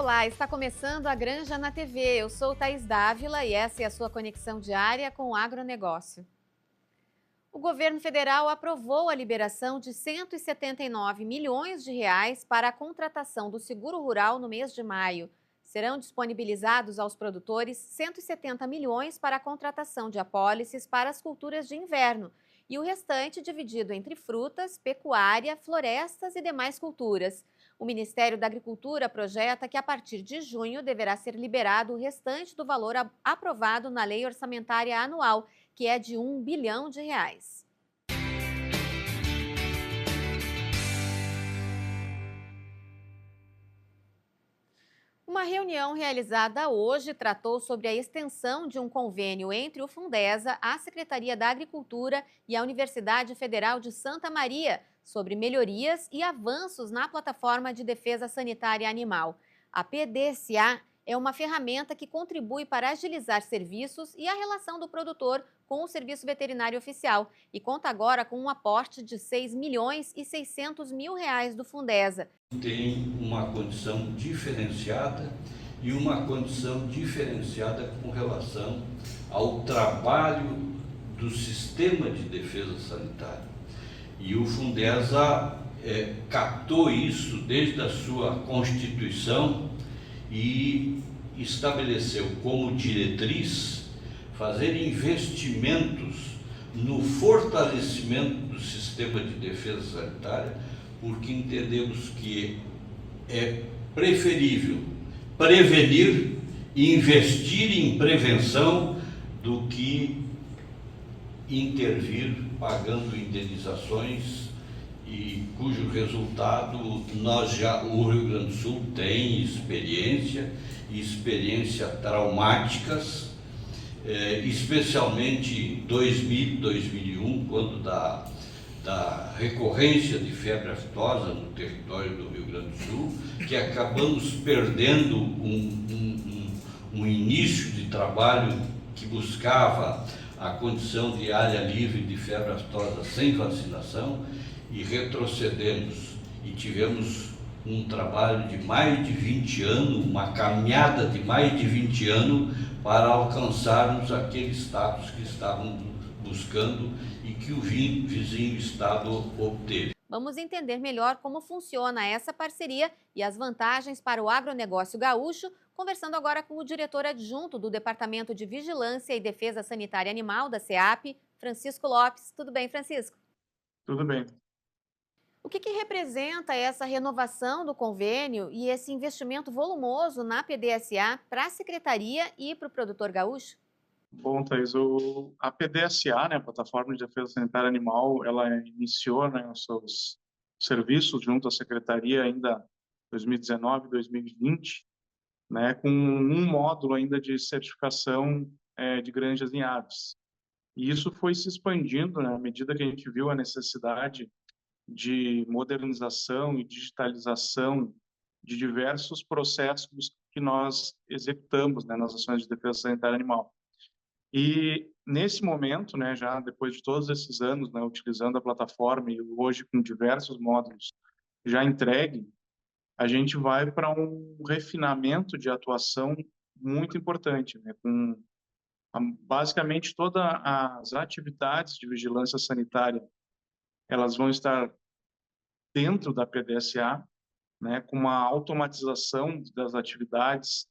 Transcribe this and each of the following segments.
Olá, está começando a Granja na TV. Eu sou Thaís Dávila e essa é a sua conexão diária com o agronegócio. O governo federal aprovou a liberação de 179 milhões de reais para a contratação do seguro rural no mês de maio. Serão disponibilizados aos produtores 170 milhões para a contratação de apólices para as culturas de inverno e o restante dividido entre frutas, pecuária, florestas e demais culturas. O Ministério da Agricultura projeta que a partir de junho deverá ser liberado o restante do valor aprovado na Lei Orçamentária Anual, que é de R$ 1 bilhão. Uma reunião realizada hoje tratou sobre a extensão de um convênio entre o Fundesa, a Secretaria da Agricultura e a Universidade Federal de Santa Maria sobre melhorias e avanços na plataforma de defesa sanitária animal. A PDSA é uma ferramenta que contribui para agilizar serviços e a relação do produtor com o Serviço Veterinário Oficial e conta agora com um aporte de R$ 6.600.000 do Fundesa. Tem uma condição diferenciada e uma condição diferenciada com relação ao trabalho do sistema de defesa sanitária. E o Fundesa captou isso desde a sua constituição e estabeleceu como diretriz fazer investimentos no fortalecimento do sistema de defesa sanitária, porque entendemos que é preferível prevenir e investir em prevenção do que intervir pagando indenizações e cujo resultado o Rio Grande do Sul tem experiência traumáticas, especialmente em 2000, 2001, quando da recorrência de febre aftosa no território do Rio Grande do Sul, que acabamos perdendo um início de trabalho que buscava a condição de área livre de febre aftosa sem vacinação e retrocedemos e tivemos um trabalho de mais de 20 anos, uma caminhada de mais de 20 anos para alcançarmos aquele status que estávamos buscando e que o vizinho estado obteve. Vamos entender melhor como funciona essa parceria e as vantagens para o agronegócio gaúcho, conversando agora com o diretor adjunto do Departamento de Vigilância e Defesa Sanitária Animal da SEAP, Francisco Lopes. Tudo bem, Francisco? Tudo bem. O que representa essa renovação do convênio e esse investimento volumoso na PDSA para a Secretaria e para o produtor gaúcho? Bom, Thaís, a PDSA, né, a Plataforma de Defesa Sanitária Animal, ela iniciou, né, os seus serviços junto à Secretaria ainda em 2019, 2020, né, com um módulo ainda de certificação de granjas em aves. E isso foi se expandindo, né, à medida que a gente viu a necessidade de modernização e digitalização de diversos processos que nós executamos, né, nas ações de defesa sanitária animal. E nesse momento, né, já depois de todos esses anos, né, utilizando a plataforma e hoje com diversos módulos já entregue, a gente vai para um refinamento de atuação muito importante, né, com basicamente todas as atividades de vigilância sanitária, elas vão estar dentro da PDSA, né, com uma automatização das atividades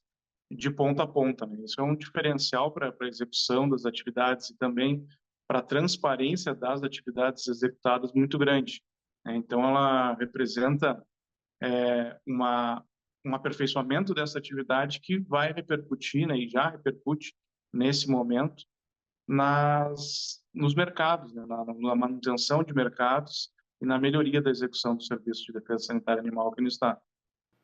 de ponta a ponta, né? Isso é um diferencial para a execução das atividades e também para a transparência das atividades executadas muito grande, né? Então, ela representa um aperfeiçoamento dessa atividade que vai repercutir, né, e já repercute nesse momento nos mercados, né, na manutenção de mercados e na melhoria da execução do serviço de defesa sanitária animal aqui no estado.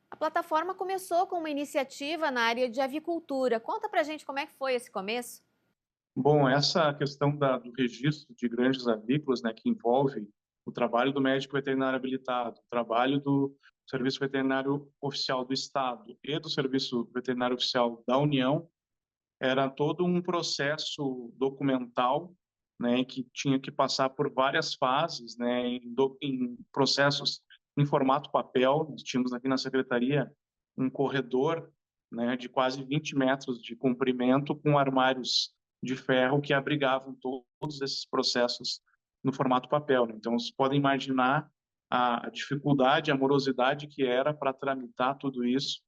A plataforma começou com uma iniciativa na área de avicultura. Conta pra gente como é que foi esse começo. Bom, essa questão do registro de granjas avícolas, né, que envolve o trabalho do médico veterinário habilitado, o trabalho do Serviço Veterinário Oficial do Estado e do Serviço Veterinário Oficial da União, era todo um processo documental, né, que tinha que passar por várias fases, né, em processos em formato papel. Nós tínhamos aqui na Secretaria um corredor, né, de quase 20 metros de comprimento, com armários de ferro que abrigavam todos esses processos no formato papel, né? Então, vocês podem imaginar a dificuldade, a morosidade que era para tramitar tudo isso,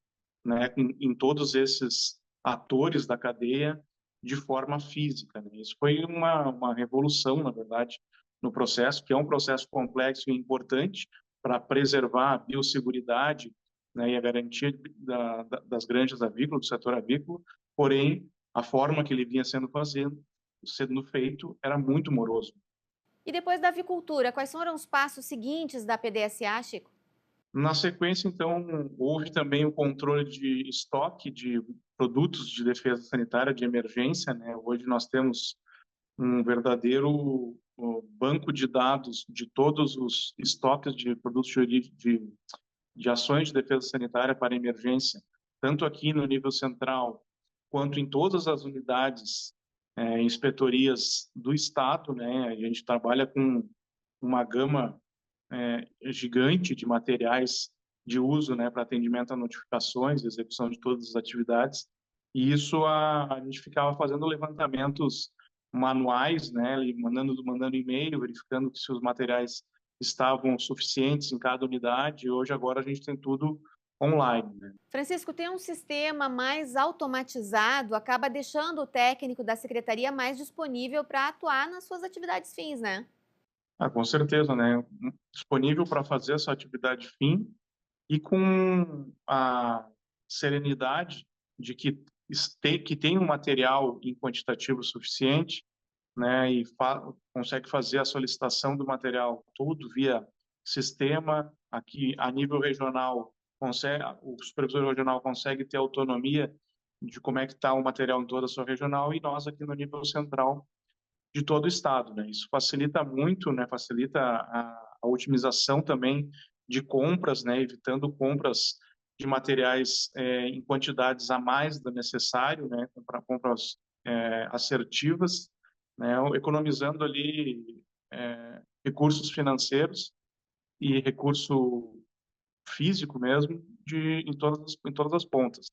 né, em todos esses atores da cadeia de forma física, né? Isso foi uma revolução, na verdade, no processo, que é um processo complexo e importante para preservar a biosseguridade, né, e a garantia das granjas avícolas, do setor avícola, porém, a forma que ele vinha sendo feito era muito moroso. E depois da avicultura, quais foram os passos seguintes da PDSA, Chico? Na sequência, então, houve também o controle de estoque de produtos de defesa sanitária de emergência, né? Hoje nós temos um verdadeiro banco de dados de todos os estoques de produtos de ações de defesa sanitária para emergência, tanto aqui no nível central, quanto em todas as unidades, inspetorias do Estado, né? A gente trabalha com uma gama gigante de materiais de uso, né, para atendimento a notificações, execução de todas as atividades. E isso a gente ficava fazendo levantamentos manuais, né, mandando e-mail, verificando se os materiais estavam suficientes em cada unidade. Hoje agora a gente tem tudo online, né? Francisco, ter um sistema mais automatizado acaba deixando o técnico da secretaria mais disponível para atuar nas suas atividades fins, né? Ah, com certeza, né? Disponível para fazer essa atividade fim e com a serenidade de que tem um material em quantitativo suficiente, né, e consegue fazer a solicitação do material tudo via sistema. Aqui a nível regional o supervisor regional consegue ter autonomia de como é que está o material em toda a sua regional, e nós aqui no nível central de todo o estado, né? Isso facilita muito, né? Facilita a otimização também de compras, né? Evitando compras de materiais em quantidades a mais do necessário, né? Compras assertivas, né? Economizando ali recursos financeiros e recurso físico mesmo em todas as pontas.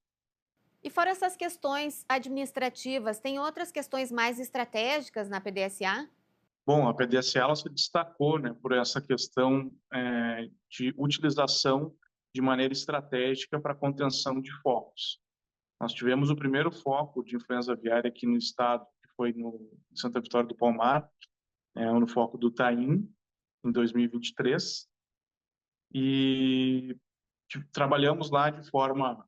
E fora essas questões administrativas, tem outras questões mais estratégicas na PDSA? Bom, a PDSA ela se destacou, né, por essa questão de utilização de maneira estratégica para contenção de focos. Nós tivemos o primeiro foco de influenza aviária aqui no estado, que foi no Santa Vitória do Palmar, no foco do Taim, em 2023, e trabalhamos lá de forma,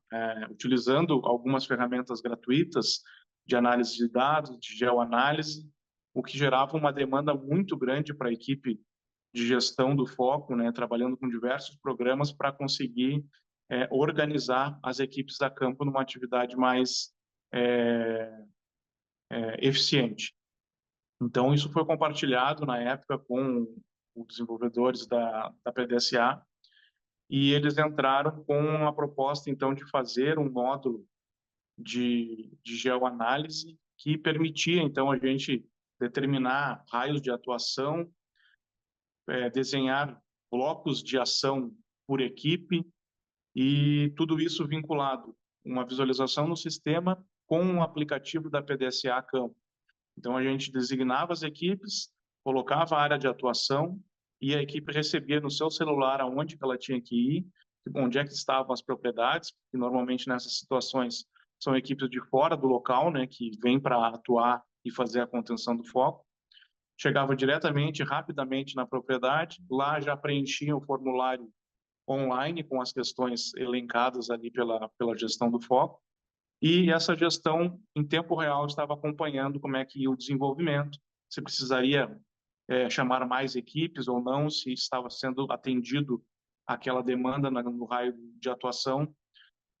utilizando algumas ferramentas gratuitas de análise de dados, de geoanálise, o que gerava uma demanda muito grande para a equipe de gestão do foco, né, trabalhando com diversos programas para conseguir organizar as equipes a campo numa atividade mais eficiente. Então, isso foi compartilhado na época com os desenvolvedores da PDSA, e eles entraram com a proposta, então, de fazer um módulo de geoanálise que permitia, então, a gente determinar raios de atuação, desenhar blocos de ação por equipe, e tudo isso vinculado uma visualização no sistema com um aplicativo da PDSA a campo. Então, a gente designava as equipes, colocava a área de atuação, e a equipe recebia no seu celular aonde que ela tinha que ir, onde é que estavam as propriedades, que normalmente nessas situações são equipes de fora do local, né, que vêm para atuar e fazer a contenção do foco. Chegava diretamente, rapidamente na propriedade, lá já preenchia o formulário online com as questões elencadas ali pela gestão do foco, e essa gestão em tempo real estava acompanhando como é que ia o desenvolvimento, se precisaria chamar mais equipes ou não, se estava sendo atendido aquela demanda no raio de atuação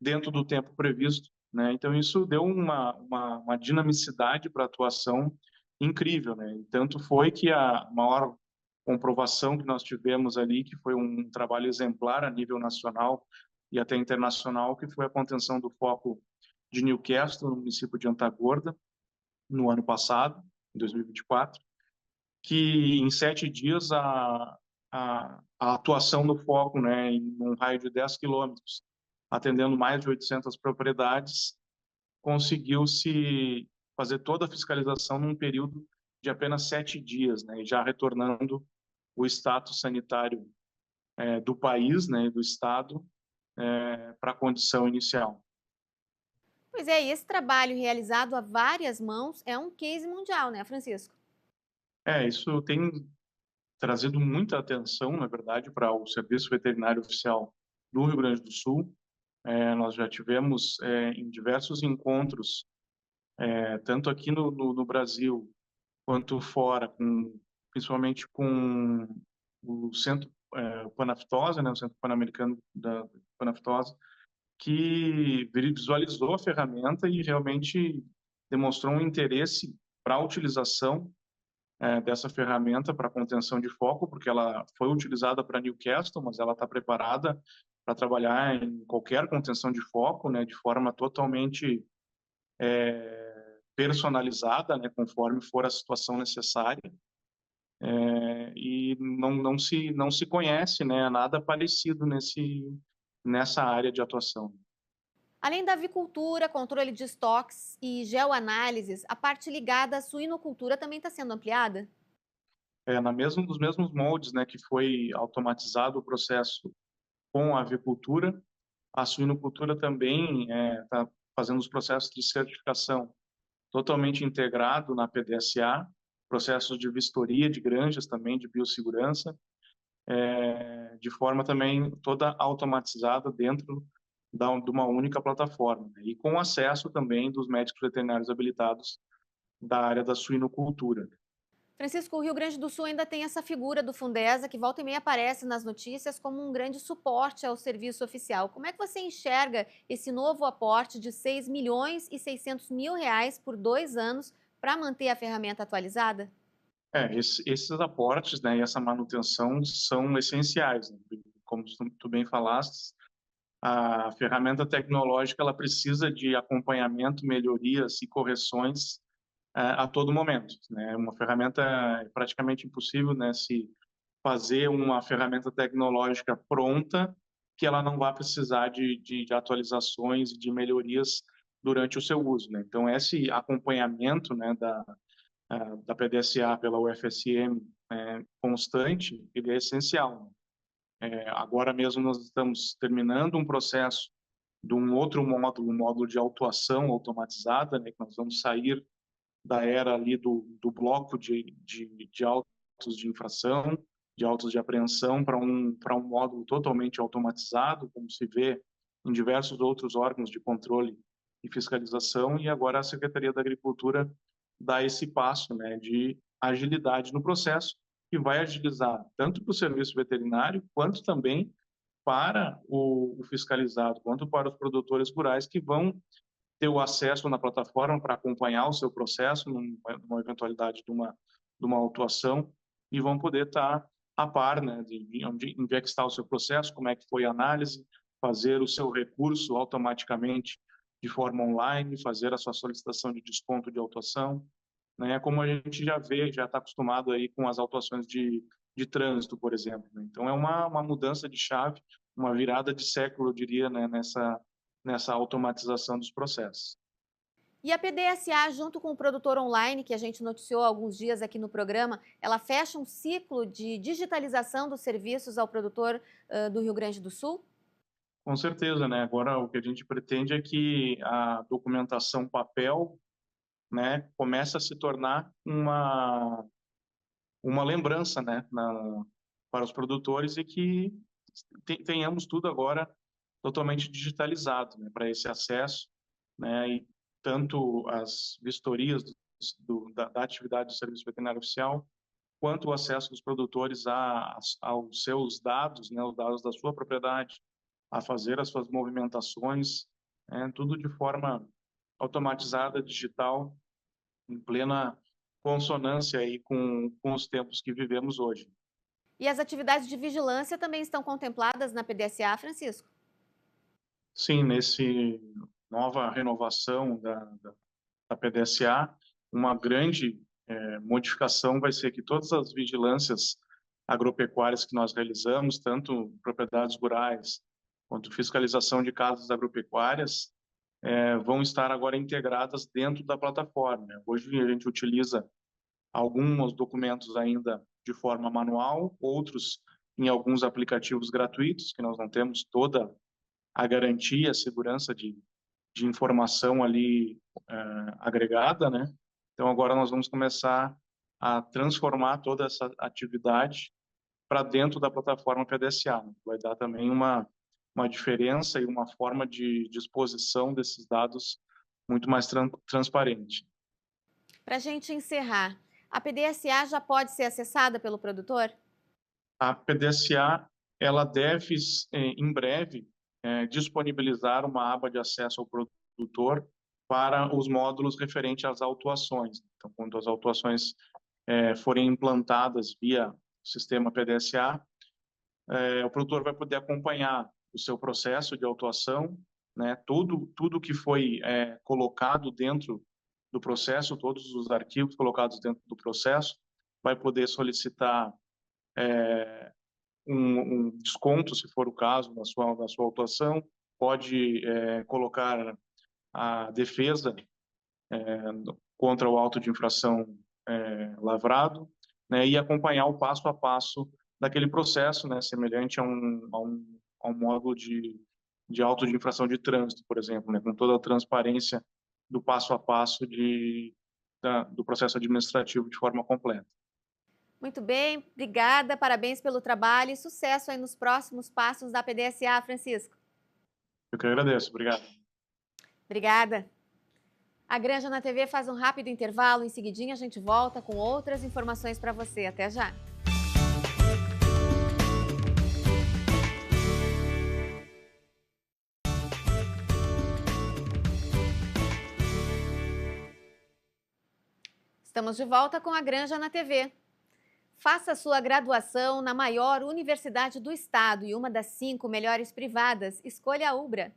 dentro do tempo previsto, né? Então isso deu uma dinamicidade para a atuação incrível, né? E tanto foi que a maior comprovação que nós tivemos ali, que foi um trabalho exemplar a nível nacional e até internacional, que foi a contenção do foco de Newcastle, no município de Antagorda, no ano passado, em 2024, que em 7 dias a atuação do foco, né, em um raio de 10 quilômetros atendendo mais de 800 propriedades, conseguiu-se fazer toda a fiscalização num período de apenas 7 dias, né, e já retornando o status sanitário do país, né, do estado, para a condição inicial. Pois é, e esse trabalho realizado a várias mãos é um case mundial, né, Francisco? Isso tem trazido muita atenção, na verdade, para o Serviço Veterinário Oficial do Rio Grande do Sul. Nós já tivemos em diversos encontros, tanto aqui no Brasil quanto fora, principalmente com o Centro Panaftose, né, o Centro Pan-Americano da Panaftose, que visualizou a ferramenta e realmente demonstrou um interesse para a utilização dessa ferramenta para contenção de foco, porque ela foi utilizada para Newcastle, mas ela está preparada para trabalhar em qualquer contenção de foco, né, de forma totalmente personalizada, né, conforme for a situação necessária. E não se conhece, né, nada parecido nessa área de atuação. Além da avicultura, controle de estoques e geoanálises, a parte ligada à suinocultura também está sendo ampliada? Nos mesmos moldes, né, que foi automatizado o processo com a avicultura, a suinocultura também está fazendo os processos de certificação totalmente integrado na PDSA, processos de vistoria de granjas também, de biossegurança, de forma também toda automatizada dentro de uma única plataforma, né? E com acesso também dos médicos veterinários habilitados da área da suinocultura. Francisco, o Rio Grande do Sul ainda tem essa figura do Fundesa que volta e meia aparece nas notícias como um grande suporte ao serviço oficial. Como é que você enxerga esse novo aporte de 6 milhões e 600 mil reais por 2 anos para manter a ferramenta atualizada? Esses aportes, né, e essa manutenção são essenciais, né? Como tu bem falaste, a ferramenta tecnológica ela precisa de acompanhamento, melhorias e correções a todo momento, né? Uma ferramenta é praticamente impossível, né, se fazer uma ferramenta tecnológica pronta que ela não vai precisar de atualizações e de melhorias durante o seu uso, né? Então esse acompanhamento, né, da PDSA pela UFSM constante, ele é essencial. Agora mesmo nós estamos terminando um processo de um outro módulo, um módulo de autuação automatizada, né, que nós vamos sair da era ali do bloco de autos de infração, de autos de apreensão, para um módulo totalmente automatizado, como se vê em diversos outros órgãos de controle e fiscalização, e agora a Secretaria da Agricultura dá esse passo, né, de agilidade no processo, que vai agilizar tanto para o serviço veterinário, quanto também para o fiscalizado, quanto para os produtores rurais que vão ter o acesso na plataforma para acompanhar o seu processo numa eventualidade de uma autuação e vão poder estar a par, né, de onde é que está o seu processo, como é que foi a análise, fazer o seu recurso automaticamente de forma online, fazer a sua solicitação de desconto de autuação, né, como a gente já vê, já está acostumado aí com as autuações de trânsito, por exemplo, né? Então é uma mudança de chave, uma virada de século, eu diria, né, nessa automatização dos processos. E a PDSA, junto com o produtor online, que a gente noticiou há alguns dias aqui no programa, ela fecha um ciclo de digitalização dos serviços ao produtor do Rio Grande do Sul? Com certeza, né? Agora o que a gente pretende é que a documentação papel, né, comece a se tornar uma lembrança, né, para os produtores e que tenhamos tudo agora totalmente digitalizado, né, para esse acesso, né, e tanto as vistorias da atividade do Serviço Veterinário Oficial, quanto o acesso dos produtores aos seus dados, né, os dados da sua propriedade, a fazer as suas movimentações, tudo de forma automatizada, digital, em plena consonância aí com os tempos que vivemos hoje. E as atividades de vigilância também estão contempladas na PDSA, Francisco? Sim, nesse nova renovação da PDSA, uma grande modificação vai ser que todas as vigilâncias agropecuárias que nós realizamos, tanto propriedades rurais quanto fiscalização de casas agropecuárias, vão estar agora integradas dentro da plataforma. Hoje a gente utiliza alguns documentos ainda de forma manual, outros em alguns aplicativos gratuitos, que nós não temos toda a garantia, a segurança de informação ali agregada, né? Então agora nós vamos começar a transformar toda essa atividade para dentro da plataforma PDSA. Vai dar também uma diferença e uma forma de disposição desses dados muito mais transparente. Para a gente encerrar, a PDSA já pode ser acessada pelo produtor? A PDSA ela deve, em breve, disponibilizar uma aba de acesso ao produtor para os módulos referentes às autuações. Então, quando as autuações forem implantadas via sistema PDSA, o produtor vai poder acompanhar o seu processo de autuação, né? Tudo que foi colocado dentro do processo, todos os arquivos colocados dentro do processo, vai poder solicitar um desconto, se for o caso, na sua autuação, pode colocar a defesa contra o auto de infração lavrado, né, e acompanhar o passo a passo daquele processo, né, semelhante a um módulo de auto de infração de trânsito, por exemplo, né, com toda a transparência do passo a passo do processo administrativo de forma completa. Muito bem, obrigada, parabéns pelo trabalho e sucesso aí nos próximos passos da PDSA, Francisco. Eu que agradeço, obrigado. Obrigada. A Granja na TV faz um rápido intervalo, em seguidinha a gente volta com outras informações para você. Até já! Estamos de volta com a Granja na TV. Faça sua graduação na maior universidade do estado e uma das 5 melhores privadas. Escolha a Ubra.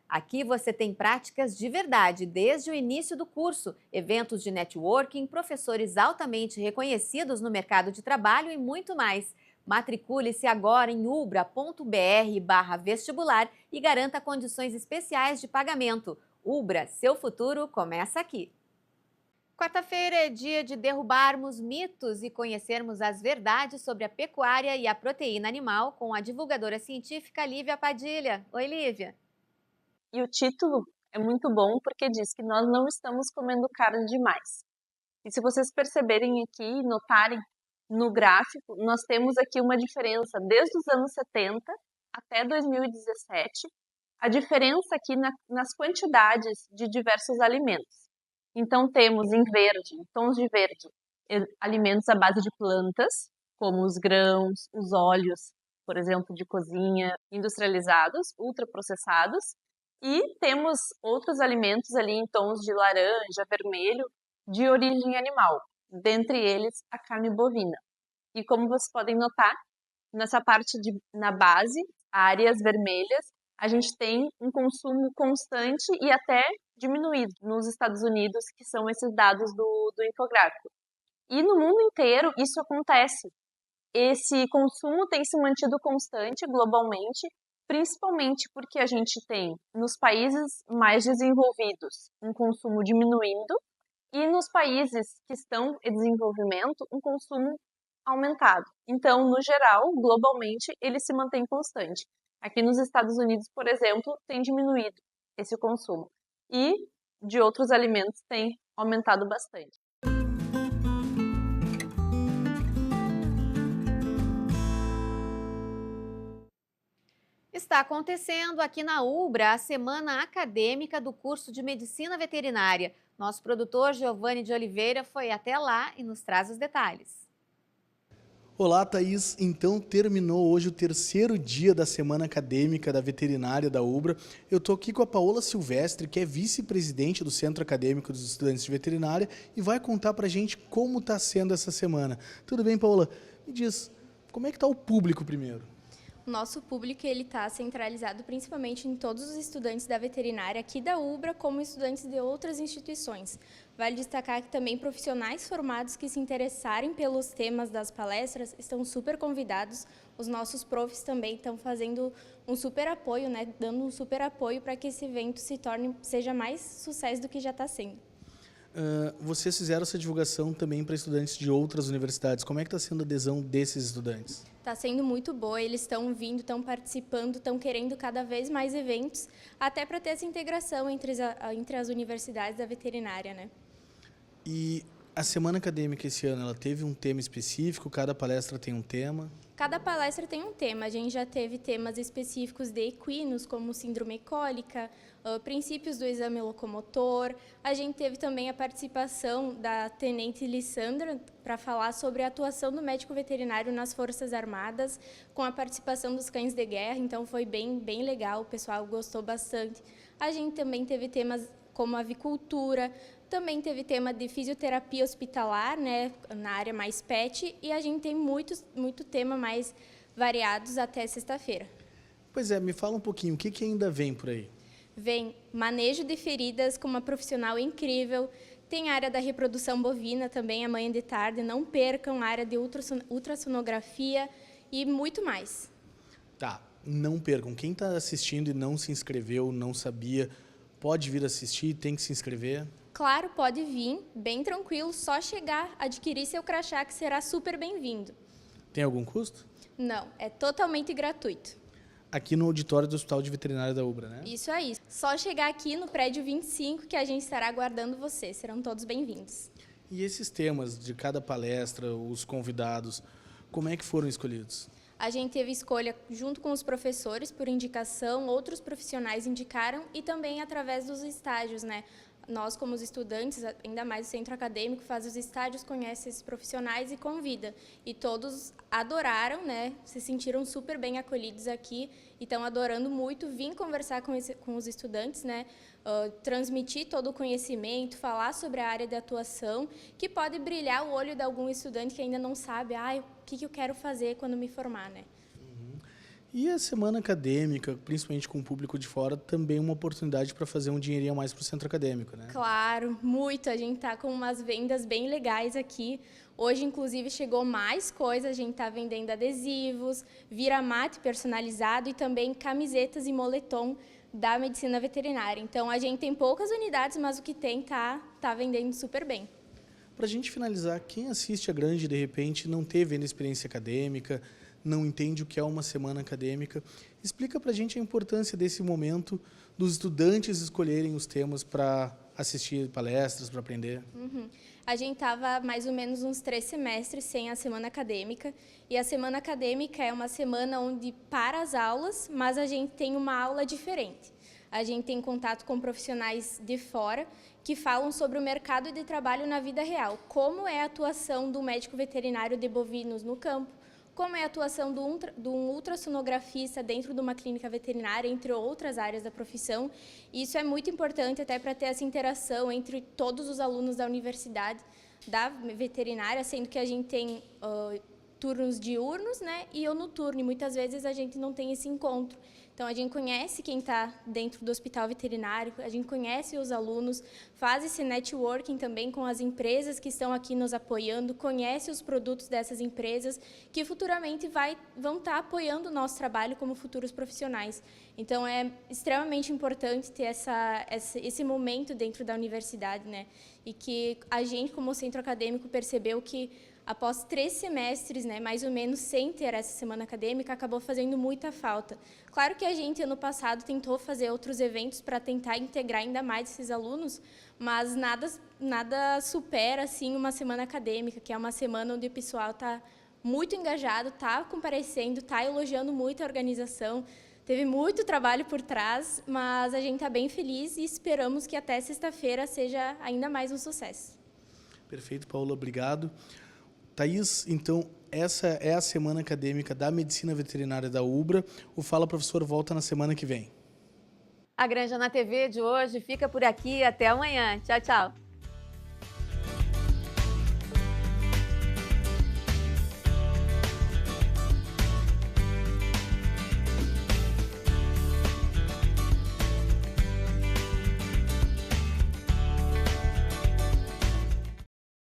Aqui você tem práticas de verdade, desde o início do curso, eventos de networking, professores altamente reconhecidos no mercado de trabalho e muito mais. Matricule-se agora em ubra.br/vestibular e garanta condições especiais de pagamento. Ubra, seu futuro começa aqui. Quarta-feira é dia de derrubarmos mitos e conhecermos as verdades sobre a pecuária e a proteína animal com a divulgadora científica Lívia Padilha. Oi, Lívia. E o título é muito bom porque diz que nós não estamos comendo carne demais. E se vocês perceberem aqui e notarem no gráfico, nós temos aqui uma diferença desde os anos 70 até 2017, a diferença aqui nas quantidades de diversos alimentos. Então temos em verde, em tons de verde, alimentos à base de plantas, como os grãos, os óleos, por exemplo, de cozinha, industrializados, ultraprocessados, e temos outros alimentos ali em tons de laranja, vermelho, de origem animal, dentre eles a carne bovina. E como vocês podem notar, nessa parte na base, áreas vermelhas, a gente tem um consumo constante e até diminuído nos Estados Unidos, que são esses dados do infográfico. E no mundo inteiro isso acontece. Esse consumo tem se mantido constante globalmente, principalmente porque a gente tem, nos países mais desenvolvidos, um consumo diminuindo e nos países que estão em desenvolvimento, um consumo aumentado. Então, no geral, globalmente, ele se mantém constante. Aqui nos Estados Unidos, por exemplo, tem diminuído esse consumo. E de outros alimentos tem aumentado bastante. Está acontecendo aqui na Ubra a semana acadêmica do curso de Medicina Veterinária. Nosso produtor Giovanni de Oliveira foi até lá e nos traz os detalhes. Olá, Thaís. Então terminou hoje o 3º dia da semana acadêmica da veterinária da Ubra. Eu estou aqui com a Paola Silvestre, que é vice-presidente do Centro Acadêmico dos Estudantes de Veterinária e vai contar para a gente como está sendo essa semana. Tudo bem, Paola? Me diz, como é que está o público primeiro? O nosso público ele está centralizado principalmente em todos os estudantes da veterinária aqui da UBRA, como estudantes de outras instituições. Vale destacar que também profissionais formados que se interessarem pelos temas das palestras estão super convidados. Os nossos profs também estão fazendo um super apoio, né, dando um super apoio para que esse evento seja mais sucesso do que já está sendo. Vocês fizeram essa divulgação também para estudantes de outras universidades. Como é que está sendo a adesão desses estudantes? Está sendo muito boa, eles estão vindo, estão participando, estão querendo cada vez mais eventos, até para ter essa integração entre as universidades da veterinária, né? E a semana acadêmica esse ano, ela teve um tema específico? Cada palestra tem um tema? Cada palestra tem um tema. A gente já teve temas específicos de equinos, como síndrome cólica, princípios do exame locomotor. A gente teve também a participação da tenente Lissandra para falar sobre a atuação do médico veterinário nas Forças Armadas, com a participação dos cães de guerra. Então, foi bem legal, o pessoal gostou bastante. A gente também teve temas como avicultura, também teve tema de fisioterapia hospitalar, né, na área mais pet, e a gente tem muito tema mais variados até sexta-feira. Pois é, me fala um pouquinho, o que ainda vem por aí? Vem manejo de feridas com uma profissional incrível, tem a área da reprodução bovina também, amanhã de tarde, não percam a área de ultrassonografia e muito mais. Tá, não percam. Quem está assistindo e não se inscreveu, não sabia, pode vir assistir, tem que se inscrever? Claro, pode vir, bem tranquilo, só chegar, adquirir seu crachá que será super bem-vindo. Tem algum custo? Não, é totalmente gratuito. Aqui no auditório do Hospital de Veterinária da UBRA, né? Isso aí. Só chegar aqui no prédio 25 que a gente estará aguardando você. Serão todos bem-vindos. E esses temas de cada palestra, os convidados, como é que foram escolhidos? A gente teve escolha junto com os professores, por indicação, outros profissionais indicaram e também através dos estágios, né? Nós, como os estudantes, ainda mais o centro acadêmico, faz os estágios, conhece esses profissionais e convida. E todos adoraram, né? Se sentiram super bem acolhidos aqui e estão adorando muito vir conversar com os estudantes, né? Transmitir todo o conhecimento, falar sobre a área de atuação, que pode brilhar o olho de algum estudante que ainda não sabe, o que eu quero fazer quando me formar, né? E a semana acadêmica, principalmente com o público de fora, também é uma oportunidade para fazer um dinheirinho a mais para o centro acadêmico, né? Claro, muito. A gente está com umas vendas bem legais aqui. Hoje, inclusive, chegou mais coisa. A gente está vendendo adesivos, vira-mate personalizado e também camisetas e moletom da medicina veterinária. Então, a gente tem poucas unidades, mas o que tem tá vendendo super bem. Para a gente finalizar, quem assiste a Grande, de repente, não teve ainda experiência acadêmica, não entende o que é uma semana acadêmica. Explica para a gente a importância desse momento dos estudantes escolherem os temas para assistir palestras, para aprender. A gente estava mais ou menos uns 3 semestres sem a semana acadêmica, e a semana acadêmica é uma semana onde para as aulas, mas a gente tem uma aula diferente. A gente tem contato com profissionais de fora que falam sobre o mercado de trabalho na vida real, como é a atuação do médico veterinário de bovinos no campo, como é a atuação do ultrassonografista dentro de uma clínica veterinária, entre outras áreas da profissão. E isso é muito importante até para ter essa interação entre todos os alunos da universidade, da veterinária, sendo que a gente tem turnos diurnos, né, e o noturno, e muitas vezes a gente não tem esse encontro. Então, a gente conhece quem está dentro do hospital veterinário, a gente conhece os alunos, faz esse networking também com as empresas que estão aqui nos apoiando, conhece os produtos dessas empresas que futuramente vão estar apoiando o nosso trabalho como futuros profissionais. Então, é extremamente importante ter esse momento dentro da universidade, né? E que a gente, como centro acadêmico, percebeu que após 3 semestres, né, mais ou menos, sem ter essa semana acadêmica, acabou fazendo muita falta. Claro que a gente, ano passado, tentou fazer outros eventos para tentar integrar ainda mais esses alunos, mas nada supera, assim, uma semana acadêmica, que é uma semana onde o pessoal está muito engajado, está comparecendo, está elogiando muito a organização. Teve muito trabalho por trás, mas a gente está bem feliz e esperamos que até sexta-feira seja ainda mais um sucesso. Perfeito, Paula, obrigado. Thaís, então, essa é a semana acadêmica da Medicina Veterinária da UBRA. O Fala Professor volta na semana que vem. A Granja na TV de hoje fica por aqui. Até amanhã. Tchau, tchau.